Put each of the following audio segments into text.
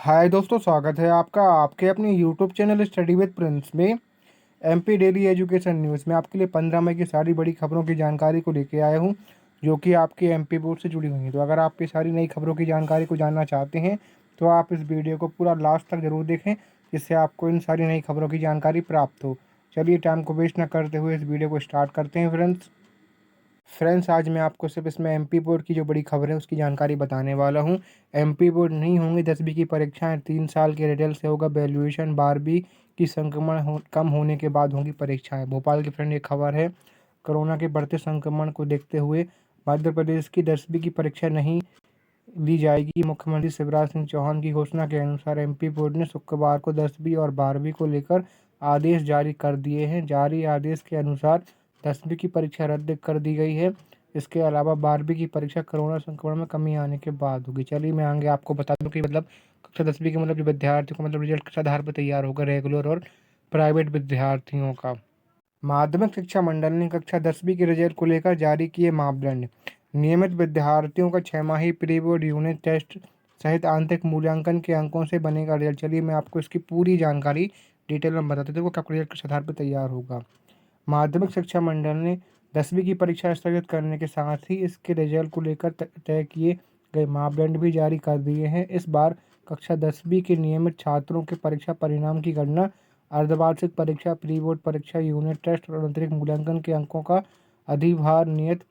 हाय दोस्तों, स्वागत है आपका आपके अपने YouTube channel study with Prince में। एमपी डेली एजुकेशन न्यूज़ में आपके लिए 15 मई की सारी बड़ी खबरों की जानकारी को लेके आया हूँ, जो कि आपके एमपी बोर्ड से जुड़ी हुई हैं। तो अगर आप ये सारी नई खबरों की जानकारी को जानना चाहते हैं तो आप इस वीडियो को पूरा लास्ट तक ज़रूर देखें, जिससे आपको इन सारी नई खबरों की जानकारी प्राप्त हो। चलिए, टाइम को वेस्ट न करते हुए इस वीडियो को स्टार्ट करते हैं फ्रेंड्स, आज मैं आपको सिर्फ इसमें एमपी बोर्ड की जो बड़ी खबर है उसकी जानकारी बताने वाला हूँ। एमपी बोर्ड नहीं होंगी 10वीं की परीक्षाएं, 3 साल के रिजल्ट से होगा वैल्यूएशन, 12वीं की संक्रमण कम होने के बाद होंगी परीक्षाएं। भोपाल की फ्रेंड ये खबर है। कोरोना के बढ़ते संक्रमण को देखते हुए मध्य प्रदेश की 10वीं की परीक्षा नहीं ली जाएगी। मुख्यमंत्री शिवराज सिंह चौहान की घोषणा के अनुसार एमपी बोर्ड ने शुक्रवार को 10वीं और 12वीं को लेकर आदेश जारी कर दिए हैं। जारी आदेश के अनुसार 10वीं की परीक्षा रद्द कर दी गई है। इसके अलावा 12वीं की परीक्षा कोरोना संक्रमण में कमी आने के बाद होगी। चलिए, मैं आगे आपको बता दूं कि कक्षा 10वीं के जो विद्यार्थियों का रिजल्ट किस आधार पर तैयार होगा, रेगुलर और प्राइवेट विद्यार्थियों का। माध्यमिक शिक्षा मंडल ने कक्षा 10वीं के रिजल्ट को लेकर जारी किए मापदंड। नियमित विद्यार्थियों का 6 माही प्री बोर्ड यूनिट टेस्ट सहित आंतरिक मूल्यांकन के अंकों से बनेगा रिजल्ट। चलिए, मैं आपको इसकी पूरी जानकारी डिटेल में बताते थे वो कब रिजल्ट किस आधार पर तैयार होगा। माध्यमिक शिक्षा मंडल ने 10वीं की परीक्षा स्थगित करने के साथ ही इसके रिजल्ट को लेकर तय किए गए मापदंड भी जारी कर दिए हैं। इस बार कक्षा 10वीं के नियमित छात्रों के परीक्षा परिणाम की गणना अर्धवार्षिक परीक्षा, प्री बोर्ड परीक्षा, यूनिट टेस्ट और आंतरिक मूल्यांकन के अंकों का अधिभार नियत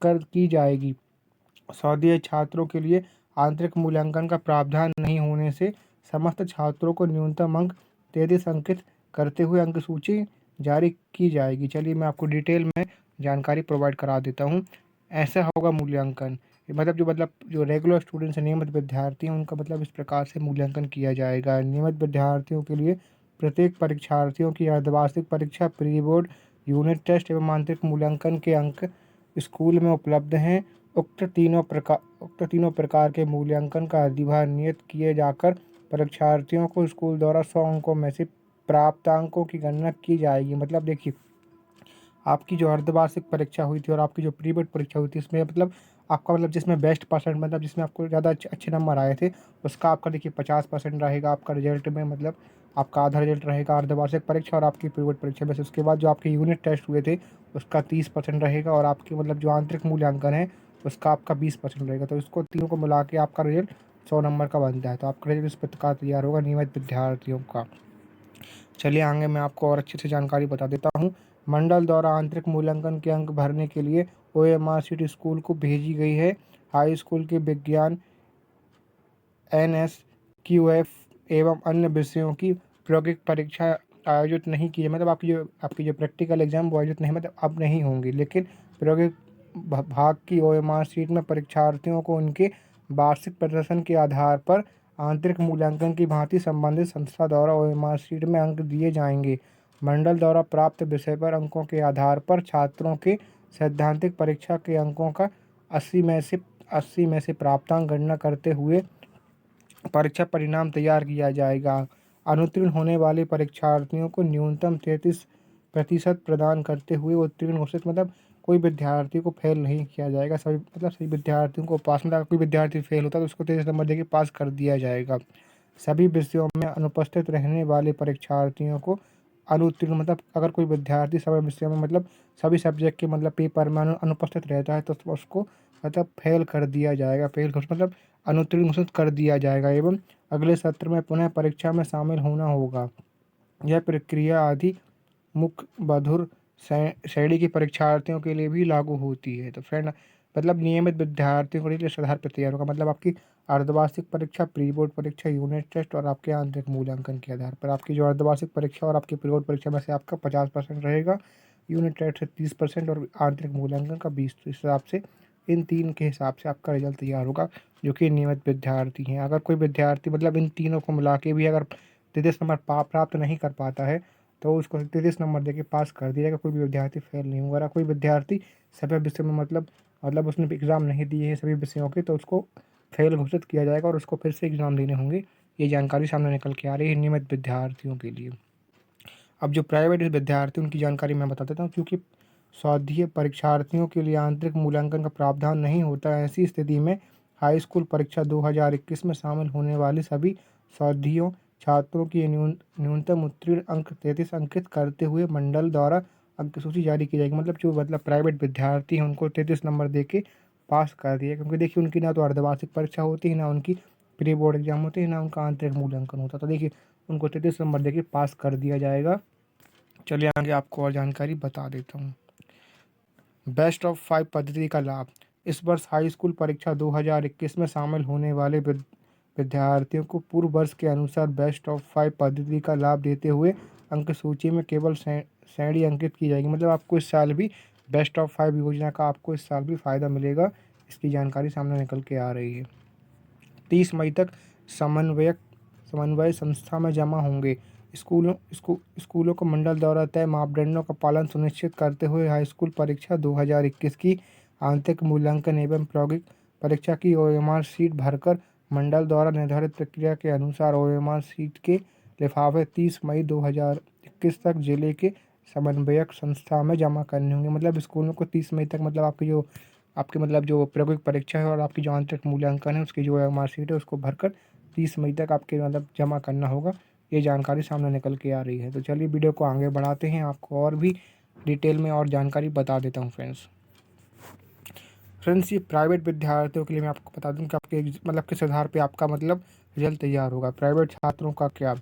कर की जाएगी। सौदीय छात्रों के लिए आंतरिक मूल्यांकन का प्रावधान नहीं होने से समस्त छात्रों को न्यूनतम अंक 33 अंकित करते हुए अंक सूची जारी की जाएगी। चलिए, मैं आपको डिटेल में जानकारी प्रोवाइड करा देता हूँ। ऐसा होगा मूल्यांकन, जो रेगुलर स्टूडेंट्स हैं, नियमित विद्यार्थी हैं, उनका इस प्रकार से मूल्यांकन किया जाएगा। नियमित विद्यार्थियों के लिए प्रत्येक परीक्षार्थियों की अर्धवार्षिक परीक्षा, प्री बोर्ड, यूनिट टेस्ट एवं आंतरिक मूल्यांकन के अंक स्कूल में उपलब्ध हैं। उक्त तीनों प्रकार के मूल्यांकन का अधिभार नियत किए जाकर परीक्षार्थियों को स्कूल द्वारा 100 अंकों में से प्राप्तांकों की गणना की जाएगी। देखिए, आपकी जो अर्धवार्षिक परीक्षा हुई थी और आपकी जो प्री बोर्ड परीक्षा हुई थी, इसमें आपका जिसमें बेस्ट परसेंट जिसमें आपको ज़्यादा अच्छे नंबर आए थे, उसका आपका देखिए 50% रहेगा आपका रिजल्ट में। आपका आधा रिजल्ट रहेगा अर्धवार्षिक परीक्षा और आपकी प्री बोर्ड परीक्षा में से। उसके बाद जो आपके यूनिट टेस्ट हुए थे उसका 30% रहेगा और आपकी जो आंतरिक मूल्यांकन है उसका आपका 20% रहेगा। तो इसको तीनों को मिला के आपका रिजल्ट 100 नंबर का बनता है। तो आपका रिजल्ट इस प्रकार तैयार होगा नियमित विद्यार्थियों का। चलिए, आगे मैं आपको और अच्छे से जानकारी बता देता हूँ। मंडल द्वारा आंतरिक मूल्यांकन के अंक भरने के लिए OMR शीट स्कूल को भेजी गई है। हाई स्कूल के विज्ञान, NSQF एवं अन्य विषयों की प्रायोगिक परीक्षा आयोजित नहीं की है। आपकी जो प्रैक्टिकल एग्जाम वो आयोजित नहीं अब नहीं होंगी, लेकिन प्रायोगिक भाग की OMR शीट में परीक्षार्थियों को उनके वार्षिक प्रदर्शन के आधार पर आंतरिक मूल्यांकन की भांति संबंधित संस्था द्वारा OMR शीट में अंक दिए जाएंगे। मंडल द्वारा प्राप्त विषय पर अंकों के आधार पर छात्रों के सैद्धांतिक परीक्षा के अंकों का 80 में से प्राप्तांक गणना करते हुए परीक्षा परिणाम तैयार किया जाएगा। अनुत्तीर्ण होने वाले परीक्षार्थियों को न्यूनतम 33% प्रदान करते हुए उत्तीर्ण घोषित कोई विद्यार्थी को फेल नहीं किया जाएगा। सभी विद्यार्थियों को पास कोई विद्यार्थी फेल होता है तो उसको 33 नंबर देके पास कर दिया जाएगा। सभी विषयों में अनुपस्थित रहने वाले परीक्षार्थियों को अनुत्तीर्ण अगर कोई विद्यार्थी सभी विषयों में सभी सब्जेक्ट के पेपर में अनुपस्थित रहता है तो उसको फेल कर दिया जाएगा। फेल अनुत्तीर्ण घोषित कर दिया जाएगा एवं अगले सत्र में पुनः परीक्षा में शामिल होना होगा। यह प्रक्रिया आदि मुख्य बधिर श्रेणी के परीक्षार्थियों के लिए भी लागू होती है। तो फ्रेंड, नियमित विद्यार्थियों को इस आधार पर तैयार होगा। आपकी अर्धवार्षिक परीक्षा, प्री बोर्ड परीक्षा, यूनिट टेस्ट और आपके आंतरिक मूल्यांकन के आधार पर आपकी जो अर्धवार्षिक परीक्षा और आपकी प्री बोर्ड परीक्षा में से आपका 50% रहेगा, यूनिट टेस्ट से 30% और आंतरिक मूल्यांकन का 20। इस हिसाब से इन तीन के हिसाब से आपका रिजल्ट तैयार होगा, जो कि नियमित विद्यार्थी हैं। अगर कोई विद्यार्थी इन तीनों को मिला के भी अगर 33 नंबर प्राप्त नहीं कर पाता है तो उसको 33 नंबर देके पास कर दिया जाएगा। कोई भी विद्यार्थी फेल नहीं होगा। कोई विद्यार्थी सभी विषय में उसने एग्ज़ाम नहीं दिए हैं सभी विषयों के, तो उसको फेल घोषित किया जाएगा और उसको फिर से एग्ज़ाम देने होंगे। ये जानकारी सामने निकल के आ रही है नियमित विद्यार्थियों के लिए। अब जो प्राइवेट विद्यार्थी उनकी जानकारी मैं बता देता हूँ। क्योंकि स्वाध्याय परीक्षार्थियों के लिए आंतरिक मूल्यांकन का प्रावधान नहीं होता है, ऐसी स्थिति में हाई स्कूल परीक्षा 2021 में शामिल होने वाले सभी शोधियों छात्रों की न्यूनतम उत्तीर्ण अंक 33 अंकित करते हुए मंडल द्वारा अंक सूची जारी की जाएगी। मतलब जो प्राइवेट विद्यार्थी हैं उनको 33 नंबर दे के पास कर दिया, क्योंकि देखिए उनकी ना तो अर्धवार्षिक परीक्षा होती है, ना उनकी प्री बोर्ड एग्जाम होते हैं, ना उनका आंतरिक मूल्यांकन होता। तो देखिए उनको 33 नंबर दे के पास कर दिया जाएगा। चलिए आगे आपको और जानकारी बता देता हूँ। बेस्ट ऑफ 5 पद्धति का लाभ। इस वर्ष हाई स्कूल परीक्षा 2021 में शामिल होने वाले विद्यार्थियों को पूर्व वर्ष के अनुसार बेस्ट ऑफ 5 पद्धति का लाभ देते हुए अंक सूची में केवल श्रेणी अंकित की जाएगी। मतलब आपको इस साल भी बेस्ट ऑफ 5 योजना का आपको इस साल भी फ़ायदा मिलेगा। इसकी जानकारी सामने निकल के आ रही है। 30 मई तक समन्वय संस्था में जमा होंगे। स्कूलों को मंडल द्वारा तय मापदंडों का पालन सुनिश्चित करते हुए हाई स्कूल परीक्षा 2021 की आंतरिक मूल्यांकन एवं प्रयोगिक परीक्षा की ओएमआर शीट भरकर मंडल द्वारा निर्धारित प्रक्रिया के अनुसार ओएमआर शीट के लिफाफे 30 मई 2021 तक जिले के समन्वयक संस्था में जमा करने होंगे। मतलब स्कूलों को 30 मई तक आपकी जो प्रायोगिक परीक्षा है और आपकी जो आंतरिक मूल्यांकन है उसकी जो मार्कशीट है उसको भरकर 30 मई तक आपके जमा करना होगा। ये जानकारी सामने निकल के आ रही है। तो चलिए वीडियो को आगे बढ़ाते हैं, आपको और भी डिटेल में और जानकारी बता देता हूँ फ्रेंड्स। ये प्राइवेट विद्यार्थियों के लिए मैं आपको बता दूं कि आपके किस आधार पे आपका रिजल्ट तैयार होगा। प्राइवेट छात्रों का क्या,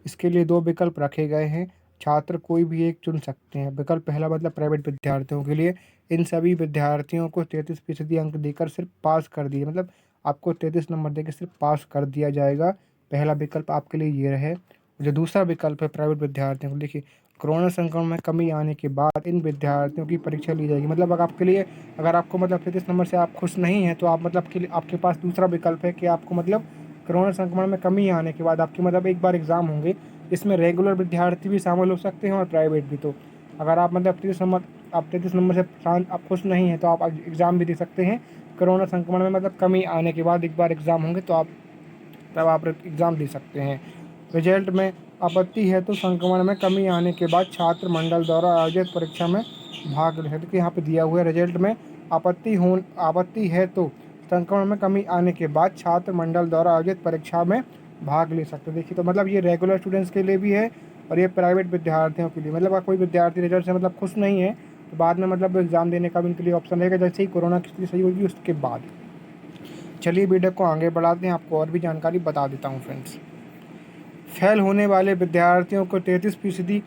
इसके लिए 2 विकल्प रखे गए हैं। छात्र कोई भी एक चुन सकते हैं। विकल्प पहला प्राइवेट विद्यार्थियों के लिए इन सभी विद्यार्थियों को 33% अंक देकर सिर्फ पास कर दिए, आपको 33 नंबर देकर सिर्फ पास कर दिया जाएगा। पहला विकल्प आपके लिए ये रहे। जो दूसरा विकल्प है प्राइवेट विद्यार्थियों को, देखिए कोरोना संक्रमण में कमी आने के बाद इन विद्यार्थियों की परीक्षा ली जाएगी। अगर आपको 33 नंबर से आप खुश नहीं हैं तो आप आपके पास दूसरा विकल्प है कि आपको कोरोना संक्रमण में कमी आने के बाद आपकी एक बार एग्ज़ाम होंगे। इसमें रेगुलर विद्यार्थी भी शामिल हो सकते हैं और प्राइवेट भी। तो अगर आप 33 नंबर से आप खुश नहीं हैं तो आप एग्ज़ाम भी दे सकते हैं। कोरोना संक्रमण में कमी आने के बाद एक बार एग्ज़ाम होंगे तो तब आप एग्ज़ाम दे सकते हैं। रिजल्ट में आपत्ति है तो संक्रमण में कमी आने के बाद छात्र मंडल द्वारा आयोजित परीक्षा में भाग ले सकते। यहाँ पे दिया हुआ है रिजल्ट में आपत्ति है तो संक्रमण में कमी आने के बाद छात्र मंडल द्वारा आयोजित परीक्षा में भाग ले सकते। देखिए तो ये रेगुलर स्टूडेंट्स के लिए भी है और ये प्राइवेट विद्यार्थियों के लिए। अगर कोई विद्यार्थी रिजल्ट से खुश नहीं है तो बाद में एग्ज़ाम देने का भी उनके लिए ऑप्शन रहेगा, जैसे ही कोरोना की स्थिति सही होगी उसके बाद। चलिए वीडियो को आगे बढ़ाते हैं, आपको और भी जानकारी बता देता हूँ फ्रेंड्स। फेल होने वाले विद्यार्थियों को 33%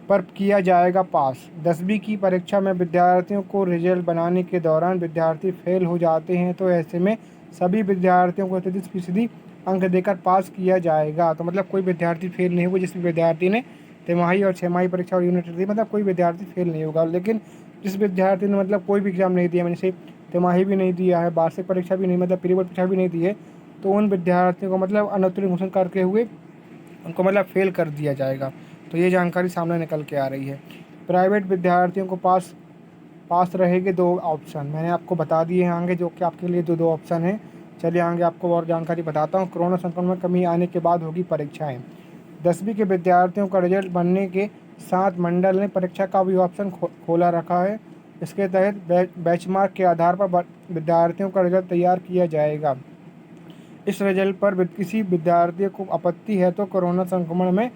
पर किया जाएगा पास। 10वीं की परीक्षा में विद्यार्थियों को रिजल्ट बनाने के दौरान विद्यार्थी फेल हो जाते हैं तो ऐसे में सभी विद्यार्थियों को 33% अंक देकर पास किया जाएगा। तो कोई विद्यार्थी फेल नहीं होगा जिस विद्यार्थी ने तिमाही और छमाही परीक्षा और यूनिट दी। कोई विद्यार्थी फेल नहीं होगा। लेकिन जिस विद्यार्थी ने कोई भी एग्ज़ाम नहीं दिया, मैंने से तिमाही भी नहीं दिया है, वार्षिक परीक्षा भी नहीं प्री बोर्ड परीक्षा भी नहीं दी है, तो उन विद्यार्थियों को अनउत्तीर्ण घोषणा करके हुए उनको फेल कर दिया जाएगा। तो ये जानकारी सामने निकल के आ रही है। प्राइवेट विद्यार्थियों को पास रहेंगे 2 ऑप्शन, मैंने आपको बता दिए हैं आगे, जो कि आपके लिए दो ऑप्शन हैं। चलिए आगे आपको और जानकारी बताता हूँ। कोरोना संक्रमण में कमी आने के बाद होगी परीक्षाएं। 10वीं के विद्यार्थियों का रिजल्ट बनने के साथ मंडल ने परीक्षा का भी ऑप्शन खोला रखा है। इसके तहत बेंचमार्क के आधार पर विद्यार्थियों का रिजल्ट तैयार किया जाएगा। इस रिजल्ट पर किसी विद्यार्थी को आपत्ति है तो कोरोना संक्रमण में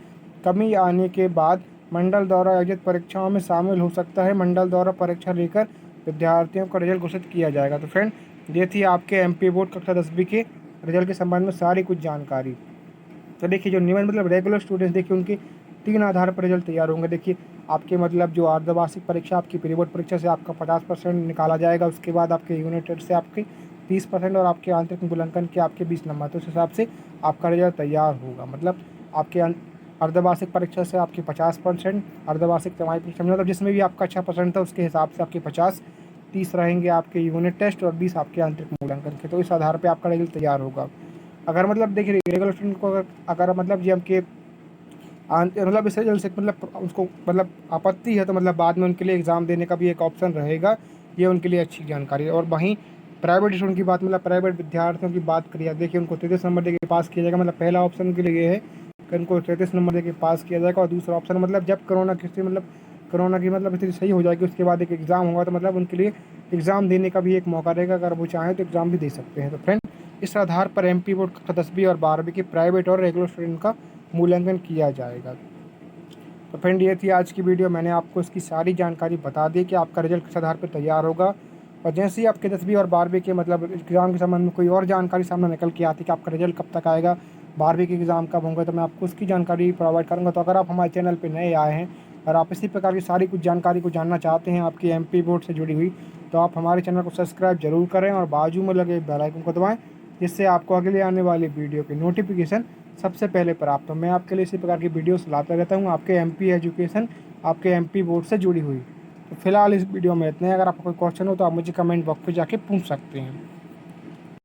कमी आने के बाद मंडल द्वारा आयोजित परीक्षाओं में शामिल हो सकता है। मंडल द्वारा परीक्षा लेकर विद्यार्थियों का रिजल्ट घोषित किया जाएगा। तो फ्रेंड ये थी आपके एमपी बोर्ड कक्षा 10वीं के रिजल्ट के संबंध में सारी कुछ जानकारी। तो देखिए जो नियमित रेगुलर स्टूडेंट्स, देखिए उनके 3 आधार पर रिजल्ट तैयार होंगे। देखिए आपके जो अर्धवार्षिक परीक्षा आपकी प्री बोर्ड परीक्षा से आपका 50% निकाला जाएगा। उसके बाद आपके यूनिट टेस्ट से आपके 30% और आपके आंतरिक मूल्यांकन के आपके 20 नंबर। तो उस हिसाब से आपका रिजल्ट तैयार होगा। आपके अर्धवार्षिक परीक्षा से आपके 50%, अर्धवार्षिक तिमाही परीक्षा जिसमें भी आपका अच्छा परसेंट था उसके हिसाब से आपके 50, 30 रहेंगे आपके यूनिट टेस्ट और 20 आपके आंतरिक मूल्यांकन के। तो इस आधार पर आपका रिजल्ट तैयार होगा। अगर देखिए रेगुलर स्टूडेंट को अगर जी हमके इस रिजल्ट से उसको आपत्ति है तो बाद में उनके लिए एग्ज़ाम देने का भी एक ऑप्शन रहेगा। ये उनके लिए अच्छी जानकारी है। और वहीं प्राइवेट स्टूडेंट की बात प्राइवेट विद्यार्थियों की बात करिए, देखिए उनको 33 नंबर देके पास किया जाएगा। पहला ऑप्शन के लिए ये है कि उनको 33 नंबर देके पास किया जाएगा। और दूसरा ऑप्शन जब कोरोना की स्थिति कोरोना की स्थिति सही हो जाएगी उसके बाद एक एग्ज़ाम होगा तो उनके लिए एग्ज़ाम देने का भी एक मौका रहेगा। अगर वो चाहें तो एग्ज़ाम भी दे सकते हैं। तो फ्रेंड, इस आधार पर एमपी बोर्ड का 10वीं और 12वीं के प्राइवेट और रेगुलर स्टूडेंट का मूल्यांकन किया जाएगा। तो फ्रेंड, ये थी आज की वीडियो। मैंने आपको इसकी सारी जानकारी बता दी कि आपका रिजल्ट किस आधार पर तैयार होगा, और जैसे ही आपके 10वीं और 12वीं के मतलब एग्ज़ाम के संबंध में कोई और जानकारी सामने निकल के आती कि आपका रिजल्ट कब तक आएगा, 12वीं के एग्ज़ाम कब होंगे, तो मैं आपको उसकी जानकारी प्रोवाइड करूँगा। तो अगर आप हमारे चैनल पर नए आए हैं और आप इसी प्रकार की सारी कुछ जानकारी को जानना चाहते हैं आपकी एमपी बोर्ड से जुड़ी हुई, तो आप हमारे चैनल को सब्सक्राइब जरूर करें और बाजू में लगे बेल आइकन को दबाएं, जिससे आपको अगले आने वाली वीडियो की नोटिफिकेशन सबसे पहले प्राप्त हो। मैं आपके लिए इसी प्रकार की वीडियोस लाता रहता हूँ, आपके एमपी एजुकेशन, आपके एमपी बोर्ड से जुड़ी हुई। तो फिलहाल इस वीडियो में इतना ही। अगर आपका कोई क्वेश्चन हो तो आप मुझे कमेंट बॉक्स पे जाके पूछ सकते हैं।